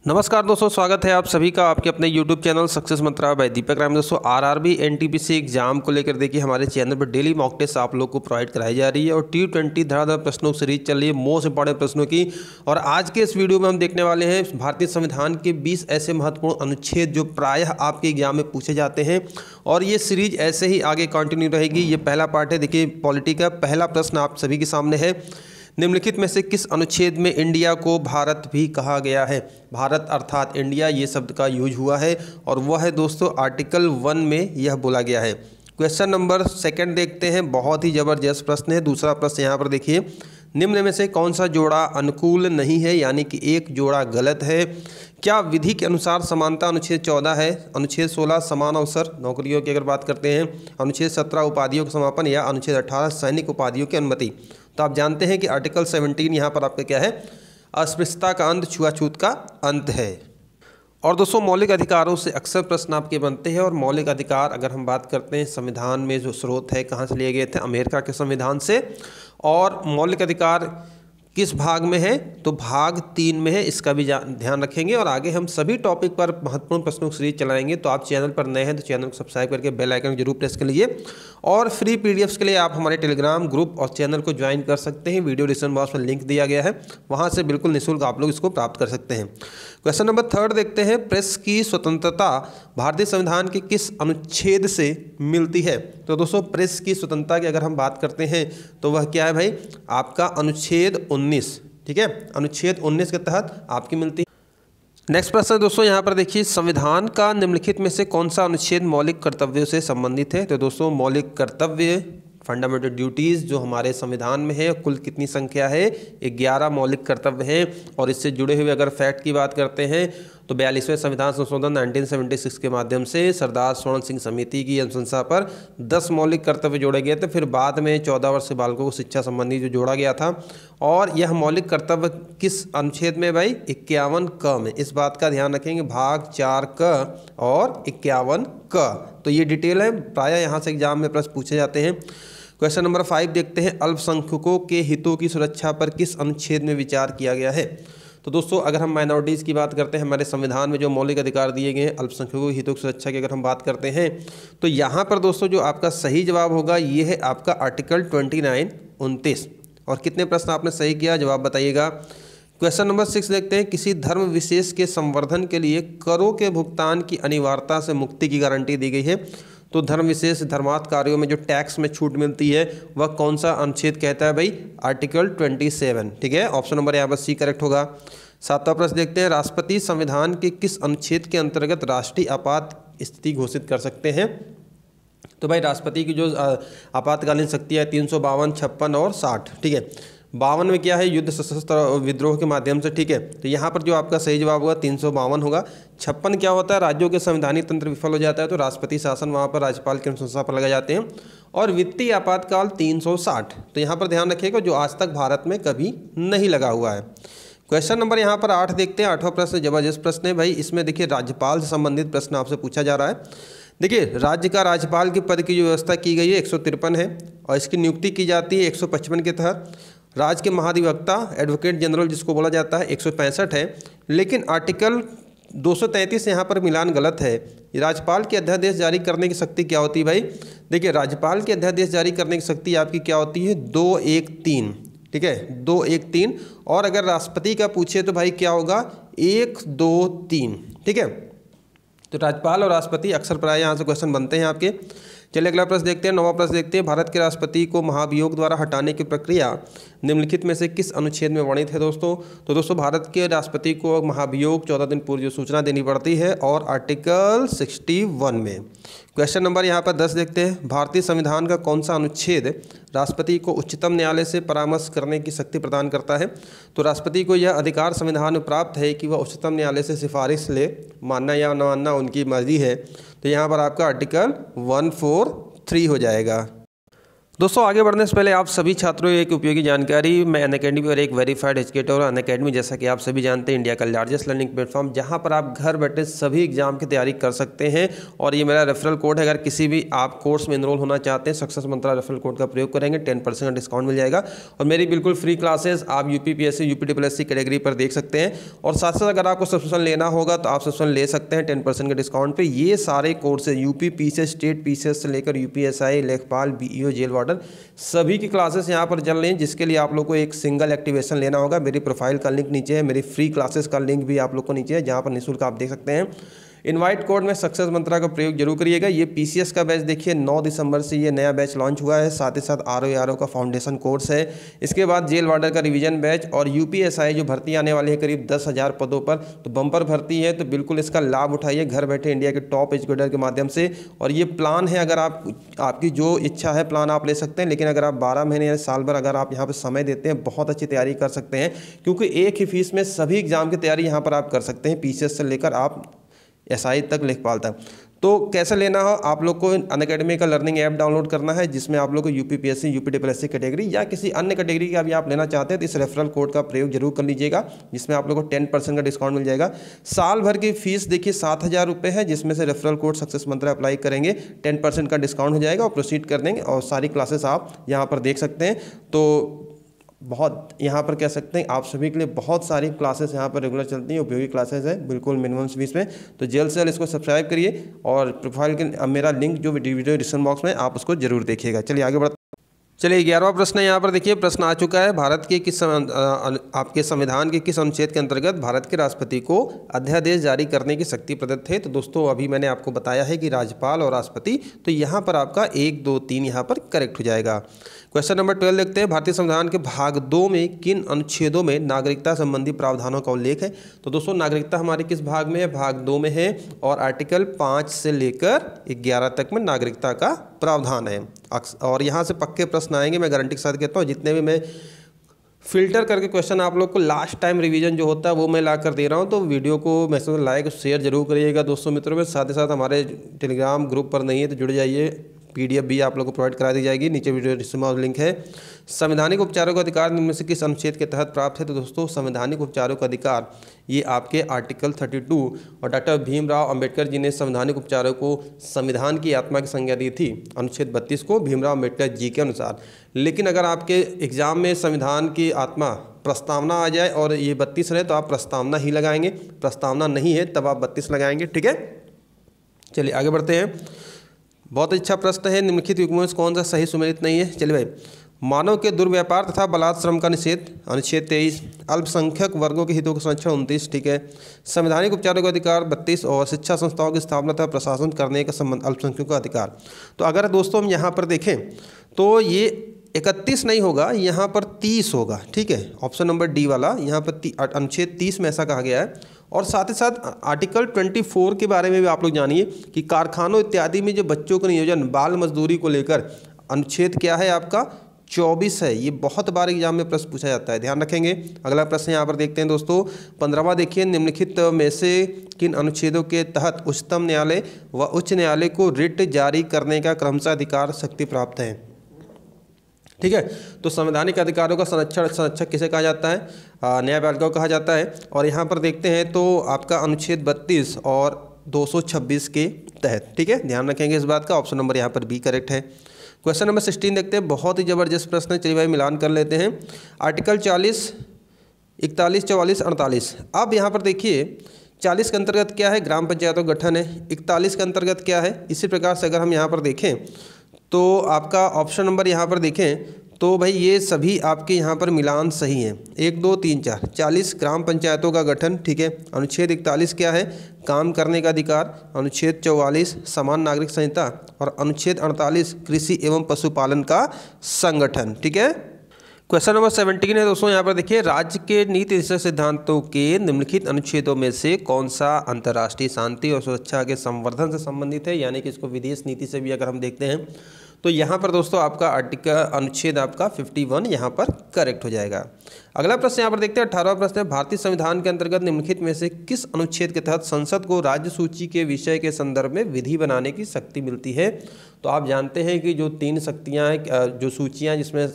नमस्कार दोस्तों, स्वागत है आप सभी का आपके अपने YouTube चैनल सक्सेस मंत्रा बाय दीपक राम। दोस्तों आरआरबी एनटीपीसी एग्जाम को लेकर देखिए हमारे चैनल पर डेली मॉक टेस्ट आप लोग को प्रोवाइड कराई जा रही है और T20 धड़ाधड़ प्रश्नों की सीरीज चल रही है मोस्ट इंपॉर्टेंट प्रश्नों की। और आज के इस वीडियो में हम देखने वाले हैं भारतीय संविधान के 20 ऐसे महत्वपूर्ण अनुच्छेद जो प्रायः आपके एग्जाम में पूछे जाते हैं और ये सीरीज ऐसे ही आगे कंटिन्यू रहेगी। ये पहला पार्ट है। देखिए पॉलिटी का पहला प्रश्न आप सभी के सामने है, निम्नलिखित में से किस अनुच्छेद में इंडिया को भारत भी कहा गया है। भारत अर्थात इंडिया ये शब्द का यूज हुआ है और वह है दोस्तों आर्टिकल 1 में यह बोला गया है। क्वेश्चन नंबर 2 देखते हैं, बहुत ही ज़बरदस्त प्रश्न है। दूसरा प्रश्न यहाँ पर देखिए, निम्न में से कौन सा जोड़ा अनुकूल नहीं है, यानी कि एक जोड़ा गलत है। क्या विधि के अनुसार समानता अनुच्छेद 14 है। अनुच्छेद 16 समान अवसर नौकरियों की अगर बात करते हैं, अनुच्छेद 17 उपाधियों का समापन या अनुच्छेद 18 सैनिक उपाधियों की अनुमति। तो आप जानते हैं कि आर्टिकल 17 यहाँ पर आपका क्या है, अस्पृश्यता का अंत, छुआछूत का अंत है। और दोस्तों मौलिक अधिकारों से अक्सर प्रश्न आपके बनते हैं और मौलिक अधिकार अगर हम बात करते हैं संविधान में जो स्रोत है कहाँ से लिए गए थे, अमेरिका के संविधान से। और मौलिक अधिकार किस भाग में है, तो भाग 3 में है, इसका भी ध्यान रखेंगे। और आगे हम सभी टॉपिक पर महत्वपूर्ण प्रश्नों की सीरीज चलाएंगे। तो आप चैनल पर नए हैं तो चैनल को सब्सक्राइब करके बेल आइकन जरूर प्रेस कर लीजिए। और फ्री पीडीएफ्स के लिए आप हमारे टेलीग्राम ग्रुप और चैनल को ज्वाइन कर सकते हैं। वीडियो डिस्क्रिप्शन बॉक्स में लिंक दिया गया है, वहाँ से बिल्कुल निःशुल्क आप लोग इसको प्राप्त कर सकते हैं। क्वेश्चन नंबर 3 देखते हैं, प्रेस की स्वतंत्रता भारतीय संविधान के किस अनुच्छेद से मिलती है। तो दोस्तों प्रेस की स्वतंत्रता की अगर हम बात करते हैं तो वह क्या है भाई, आपका अनुच्छेद 19, ठीक है, अनुच्छेद 19 के तहत आपकी मिलती है। नेक्स्ट प्रश्न है दोस्तों, यहाँ पर देखिए, संविधान का निम्नलिखित में से कौन सा अनुच्छेद मौलिक कर्तव्यों से संबंधित है। तो दोस्तों मौलिक कर्तव्य फंडामेंटल ड्यूटीज़ जो हमारे संविधान में है, कुल कितनी संख्या है, 11 मौलिक कर्तव्य हैं। और इससे जुड़े हुए अगर फैक्ट की बात करते हैं तो 42वें संविधान संशोधन 1976 के माध्यम से सरदार स्वर्ण सिंह समिति की अनुशंसा पर 10 मौलिक कर्तव्य जोड़े गए थे। फिर बाद में 14 वर्ष के बालकों को शिक्षा संबंधी जो जोड़ा गया था। और यह मौलिक कर्तव्य किस अनुच्छेद में भाई, 51 क में। इस बात का ध्यान रखेंगे, भाग 4 क और 51 क। तो ये डिटेल है, प्रायः यहाँ से एग्जाम में प्रश्न पूछे जाते हैं। क्वेश्चन नंबर 5 देखते हैं, अल्पसंख्यकों के हितों की सुरक्षा पर किस अनुच्छेद में विचार किया गया है। तो दोस्तों अगर हम माइनॉरिटीज़ की बात करते हैं, हमारे संविधान में जो मौलिक अधिकार दिए गए हैं अल्पसंख्यकों के हितों की सुरक्षा की अगर हम बात करते हैं तो यहाँ पर दोस्तों जो आपका सही जवाब होगा ये है आपका आर्टिकल 29 29। और कितने प्रश्न आपने सही किया, जवाब बताइएगा। क्वेश्चन नंबर 6 देखते हैं, किसी धर्म विशेष के संवर्धन के लिए करों के भुगतान की अनिवार्यता से मुक्ति की गारंटी दी गई है। तो धर्म विशेष धर्मार्थ कार्यों में जो टैक्स में छूट मिलती है वह कौन सा अनुच्छेद कहता है भाई, आर्टिकल 27, ठीक है। ऑप्शन नंबर यहाँ पर सी करेक्ट होगा। 7वां प्रश्न देखते हैं, राष्ट्रपति संविधान के किस अनुच्छेद के अंतर्गत राष्ट्रीय आपात स्थिति घोषित कर सकते हैं। तो भाई राष्ट्रपति की जो आपातकालीन शक्ति है 352, 56 और 60, ठीक है। 52 में क्या है, युद्ध सशस्त्र विद्रोह के माध्यम से, ठीक है। तो यहाँ पर जो आपका सही जवाब होगा 352 होगा। 56 क्या होता है, राज्यों के संवैधानिक तंत्र विफल हो जाता है तो राष्ट्रपति शासन वहाँ पर राज्यपाल की अनुशंसा पर लगाए जाते हैं। और वित्तीय आपातकाल 360, तो यहाँ पर ध्यान रखिएगा जो आज तक भारत में कभी नहीं लगा हुआ है। क्वेश्चन नंबर यहाँ पर 8 देखते हैं। 8वां प्रश्न जबरदस्त प्रश्न है भाई, इसमें देखिए राज्यपाल से संबंधित प्रश्न आपसे पूछा जा रहा है। देखिए राज्य का राज्यपाल के पद की जो व्यवस्था की गई है 153 है और इसकी नियुक्ति की जाती है 155 के तहत। राज्य के महाधिवक्ता एडवोकेट जनरल जिसको बोला जाता है 165 है। लेकिन आर्टिकल 233 यहाँ पर मिलान गलत है। राज्यपाल के अध्यादेश जारी करने की शक्ति क्या होती है भाई, देखिए राज्यपाल के अध्यादेश जारी करने की शक्ति आपकी क्या होती है, 213, ठीक है, 213। और अगर राष्ट्रपति का पूछे तो भाई क्या होगा, 123, ठीक है। तो राज्यपाल और राष्ट्रपति अक्सर प्राय यहाँ से क्वेश्चन बनते हैं आपके। चलिए अगला प्रश्न देखते हैं। 9वां प्रश्न देखते हैं, भारत के राष्ट्रपति को महाभियोग द्वारा हटाने की प्रक्रिया निम्नलिखित में से किस अनुच्छेद में वर्णित है दोस्तों। तो दोस्तों भारत के राष्ट्रपति को महाभियोग 14 दिन पूर्व जो सूचना देनी पड़ती है और आर्टिकल 61 में। क्वेश्चन नंबर यहाँ पर 10 देखते हैं, भारतीय संविधान का कौन सा अनुच्छेद राष्ट्रपति को उच्चतम न्यायालय से परामर्श करने की शक्ति प्रदान करता है। तो राष्ट्रपति को यह अधिकार संविधान में प्राप्त है कि वह उच्चतम न्यायालय से सिफारिश ले, मानना या न मानना उनकी मर्जी है। तो यहाँ पर आपका आर्टिकल 143 हो जाएगा। दोस्तों आगे बढ़ने से पहले आप सभी छात्रों एक उपयोगी जानकारी। मैं अनअकैडमी और एक वेरीफाइड एजुकेटर और अनअकैडमी, जैसा कि आप सभी जानते हैं, इंडिया का लार्जेस्ट लर्निंग प्लेटफॉर्म, जहां पर आप घर बैठे सभी एग्जाम की तैयारी कर सकते हैं। और ये मेरा रेफरल कोड है, अगर किसी भी आप कोर्स में एनरोल होना चाहते हैं, सक्सेस मंत्रा रेफरल कोड का प्रयोग करेंगे 10% का डिस्काउंट मिल जाएगा। और मेरी बिल्कुल फ्री क्लासेज आप UPPSC UPSSC कैटेगरी पर देख सकते हैं। और साथ साथ अगर आपको सब्सक्रिप्शन लेना होगा तो आप सब्सक्रिप्शन ले सकते हैं 10% के डिस्काउंट पर। ये सारे course UP PCS, state PCS से लेकर UPSI, लेखपाल, BEO, जेल वार्डन, सभी की क्लासेस यहाँ पर चल रही हैं, जिसके लिए आप लोग को एक सिंगल एक्टिवेशन लेना होगा। मेरी प्रोफाइल का लिंक नीचे है, मेरी फ्री क्लासेस का लिंक भी आप लोग को नीचे है, जहाँ पर निःशुल्क आप देख सकते हैं। इनवाइट कोड में सक्सेस मंत्रा का प्रयोग जरूर करिएगा। ये PCS का बैच देखिए 9 दिसंबर से ये नया बैच लॉन्च हुआ है। साथ ही साथ RO का फाउंडेशन कोर्स है। इसके बाद जेल वार्डर का रिवीजन बैच और UPSI जो भर्ती आने वाली है करीब 10,000 पदों पर, तो बम्पर भर्ती है, तो बिल्कुल इसका लाभ उठाइए घर बैठे इंडिया के टॉप एजुकेटर के माध्यम से। और ये प्लान है, अगर आपकी जो इच्छा है प्लान आप ले सकते हैं, लेकिन अगर आप 12 महीने या साल भर अगर आप यहाँ पर समय देते हैं, बहुत अच्छी तैयारी कर सकते हैं, क्योंकि एक ही फीस में सभी एग्जाम की तैयारी यहाँ पर आप कर सकते हैं, PCS से लेकर आप SI तक, लेखपाल तक। तो कैसे लेना हो, आप लोग को अनअकैडमी का लर्निंग ऐप डाउनलोड करना है, जिसमें आप लोग को UPPSC UPSSC कैटेगरी या किसी अन्य कैटेगरी का भी आप लेना चाहते हैं तो इस रेफरल कोड का प्रयोग जरूर कर लीजिएगा, जिसमें आप लोग को 10% का डिस्काउंट मिल जाएगा। साल भर की फीस देखिए 7,000 रुपये है, जिसमें से रेफरल कोड सक्सेस मंत्रा अप्लाई करेंगे 10% का डिस्काउंट हो जाएगा और प्रोसीड कर देंगे। और सारी क्लासेस आप यहाँ पर देख सकते हैं। तो बहुत यहाँ पर कह सकते हैं आप सभी के लिए बहुत सारी क्लासेस यहाँ पर रेगुलर चलती हैं, उपयोगी क्लासेस है, बिल्कुल मिनिमम फीस में। तो जल्द से जल्द इसको सब्सक्राइब करिए और प्रोफाइल के मेरा लिंक जो वीडियो डिस्क्रिप्शन बॉक्स में आप उसको जरूर देखिएगा। चलिए आगे बढ़ते। चलिए 11वां प्रश्न यहाँ पर देखिए, प्रश्न आ चुका है। भारत के आपके संविधान के किस अनुच्छेद के अंतर्गत भारत के राष्ट्रपति को अध्यादेश जारी करने की शक्ति प्रदत्त है? तो दोस्तों अभी मैंने आपको बताया है कि राज्यपाल और राष्ट्रपति, तो यहाँ पर आपका 1, 2, 3 यहाँ पर करेक्ट हो जाएगा। क्वेश्चन नंबर 12 देखते हैं, भारतीय संविधान के भाग 2 में किन अनुच्छेदों में नागरिकता संबंधी प्रावधानों का उल्लेख है? तो दोस्तों नागरिकता हमारे किस भाग में है? भाग 2 में है। और आर्टिकल 5 से लेकर 11 तक में नागरिकता का प्रावधान है। और यहाँ से पक्के प्रश्न आएंगे, मैं गारंटी के साथ कहता हूँ। जितने भी मैं फिल्टर करके क्वेश्चन आप लोग को लास्ट टाइम रिवीजन जो होता है वो मैं ला कर दे रहा हूँ, तो वीडियो को मैसेज लाइक शेयर जरूर करिएगा दोस्तों मित्रों में। साथ ही साथ हमारे टेलीग्राम ग्रुप पर नहीं है तो जुड़ जाइए, PDF भी आप लोग को प्रोवाइड करा दी जाएगी, नीचे वीडियो डिस्क्रिप्शन में लिंक है। संवैधानिक उपचारों का अधिकार निम्न में से किस अनुच्छेद के तहत प्राप्त है? तो दोस्तों संवैधानिक उपचारों का अधिकार ये आपके आर्टिकल 32 और डॉक्टर भीमराव अंबेडकर जी ने संवैधानिक उपचारों को संविधान की आत्मा की संज्ञा दी थी, अनुच्छेद 32 को भीमराव अंबेडकर जी के अनुसार। लेकिन अगर आपके एग्जाम में संविधान की आत्मा प्रस्तावना आ जाए और ये 32 रहे तो आप प्रस्तावना ही लगाएंगे, प्रस्तावना नहीं है तब आप 32 लगाएंगे, ठीक है। चलिए आगे बढ़ते हैं। बहुत अच्छा प्रश्न है, निम्नलिखित युग्मों में कौन सा सही सुमेलित नहीं है? चलिए भाई, मानव के दुर्व्यापार तथा बलात् श्रम का निषेध, अनुच्छेद 23। अल्पसंख्यक वर्गों के हितों का संरक्षण, 29, ठीक है। संवैधानिक उपचारों का अधिकार, 32। और शिक्षा संस्थाओं की स्थापना तथा प्रशासन करने का संबंध, अल्पसंख्यकों का अधिकार। तो अगर दोस्तों हम यहाँ पर देखें तो ये 31 नहीं होगा, यहाँ पर 30 होगा, ठीक है। ऑप्शन नंबर डी वाला, यहाँ पर अनुच्छेद 30 में ऐसा कहा गया है। और साथ ही साथ आर्टिकल 24 के बारे में भी आप लोग जानिए कि कारखानों इत्यादि में जो बच्चों का नियोजन, बाल मजदूरी को लेकर अनुच्छेद क्या है आपका? 24 है। ये बहुत बार एग्जाम में प्रश्न पूछा जाता है, ध्यान रखेंगे। अगला प्रश्न यहाँ पर देखते हैं दोस्तों, 15वां देखिए, निम्नलिखित में से किन अनुच्छेदों के तहत उच्चतम न्यायालय व उच्च न्यायालय को रिट जारी करने का क्रमशः अधिकार शक्ति प्राप्त है? ठीक है, तो संवैधानिक अधिकारों का संरक्षक किसे कहा जाता है? न्यायपालिका को कहा जाता है। और यहाँ पर देखते हैं तो आपका अनुच्छेद 32 और 226 के तहत, ठीक है, ध्यान रखेंगे इस बात का। ऑप्शन नंबर यहाँ पर बी करेक्ट है। क्वेश्चन नंबर 16 देखते हैं, बहुत ही जबरदस्त प्रश्न है, चलिए भाई मिलान कर लेते हैं। आर्टिकल 40, 41, 44, 48। अब यहाँ पर देखिए 40 के अंतर्गत क्या है? ग्राम पंचायतों का गठन है। 41 के अंतर्गत क्या है? इसी प्रकार से अगर हम यहाँ पर देखें तो आपका ऑप्शन नंबर यहाँ पर देखें तो भाई ये सभी आपके यहाँ पर मिलान सही हैं। 1, 2, 3, 4, 40 ग्राम पंचायतों का गठन, ठीक है। अनुच्छेद 41 क्या है? काम करने का अधिकार। अनुच्छेद 44 समान नागरिक संहिता। और अनुच्छेद 48 कृषि एवं पशुपालन का संगठन, ठीक है। क्वेश्चन नंबर 17 है दोस्तों, यहाँ पर देखिए, राज्य के नीति निर्देशक सिद्धांतों के निम्नलिखित अनुच्छेदों में से कौन सा अंतर्राष्ट्रीय शांति और सुरक्षा के संवर्धन से संबंधित है? यानी कि इसको विदेश नीति से भी अगर हम देखते हैं तो यहाँ पर दोस्तों आपका आर्टिकल अनुच्छेद आपका 51 यहाँ पर करेक्ट हो जाएगा। अगला प्रश्न यहाँ पर देखते हैं 18वां प्रश्न है, भारतीय संविधान के अंतर्गत निम्नलिखित में से किस अनुच्छेद के तहत संसद को राज्य सूची के विषय के संदर्भ में विधि बनाने की शक्ति मिलती है। तो आप जानते हैं कि जो 3 शक्तियाँ हैं, जो सूचियाँ जिसमें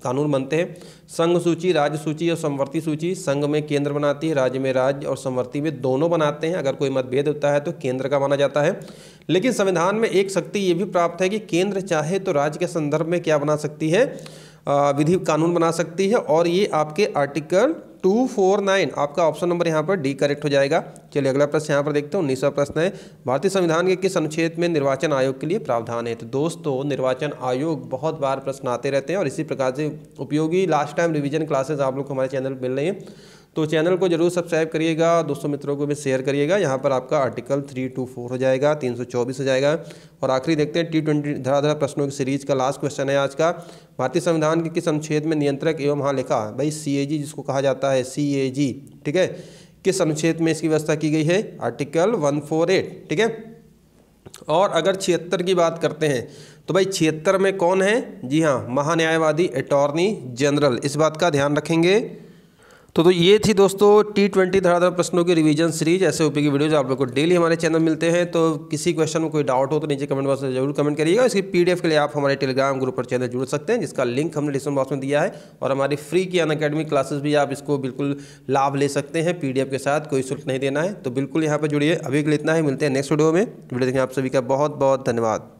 कानून बनते हैं, संघ सूची, राज्य सूची और समवर्ती सूची। संघ में केंद्र बनाती है, राज्य में राज्य, और समवर्ती में दोनों बनाते हैं। अगर कोई मतभेद होता है तो केंद्र का माना जाता है। लेकिन संविधान में एक शक्ति ये भी प्राप्त है कि केंद्र चाहे तो राज्य के संदर्भ में क्या बना सकती है, विधि कानून बना सकती है, और ये आपके आर्टिकल 249 आपका ऑप्शन नंबर यहाँ पर डी करेक्ट हो जाएगा। चलिए अगला प्रश्न यहाँ पर देखते हैं 19वां प्रश्न है, भारतीय संविधान के किस अनुच्छेद में निर्वाचन आयोग के लिए प्रावधान है। तो दोस्तों निर्वाचन आयोग बहुत बार प्रश्न आते रहते हैं और इसी प्रकार से उपयोगी लास्ट टाइम रिवीजन क्लासेस आप लोग को हमारे चैनल पर मिल रही हैं, तो चैनल को जरूर सब्सक्राइब करिएगा, दोस्तों मित्रों को भी शेयर करिएगा। यहाँ पर आपका आर्टिकल 324 हो जाएगा, 324 हो जाएगा। और आखिरी देखते हैं T20 धड़ाधड़ प्रश्नों की सीरीज का लास्ट क्वेश्चन है आज का, भारतीय संविधान के किस अनुच्छेद में नियंत्रक एवं, हाँ लिखा भाई CAG जिसको कहा जाता है CAG, ठीक है, किस अनुच्छेद में इसकी व्यवस्था की गई है, आर्टिकल 148, ठीक है। और अगर 76 की बात करते हैं तो भाई 76 में कौन है, जी हाँ महान्यायवादी अटॉर्नी जनरल, इस बात का ध्यान रखेंगे। तो ये थी दोस्तों T20 धड़ाधड़ प्रश्नों की रिवीजन सीरीज। ऐसे ऊपर की वीडियोज आप लोग को डेली हमारे चैनल मिलते हैं, तो किसी क्वेश्चन में कोई डाउट हो तो नीचे कमेंट बॉक्स में जरूर कमेंट करिएगा। इसकी PDF के लिए आप हमारे टेलीग्राम ग्रुप पर चैनल जुड़ सकते हैं, जिसका लिंक हमने डिस्क्रिप्शन बॉक्स में दिया है। और हमारी फ्री की अनअकैडमी क्लासेस भी आप इसको बिल्कुल लाभ ले सकते हैं PDF के साथ, कोई शुल्क नहीं देना है। तो बिल्कुल यहाँ पर जुड़िए। अभी के लिए इतना ही, मिलते हैं नेक्स्ट वीडियो में। वीडियो देखने आप सभी का बहुत बहुत धन्यवाद।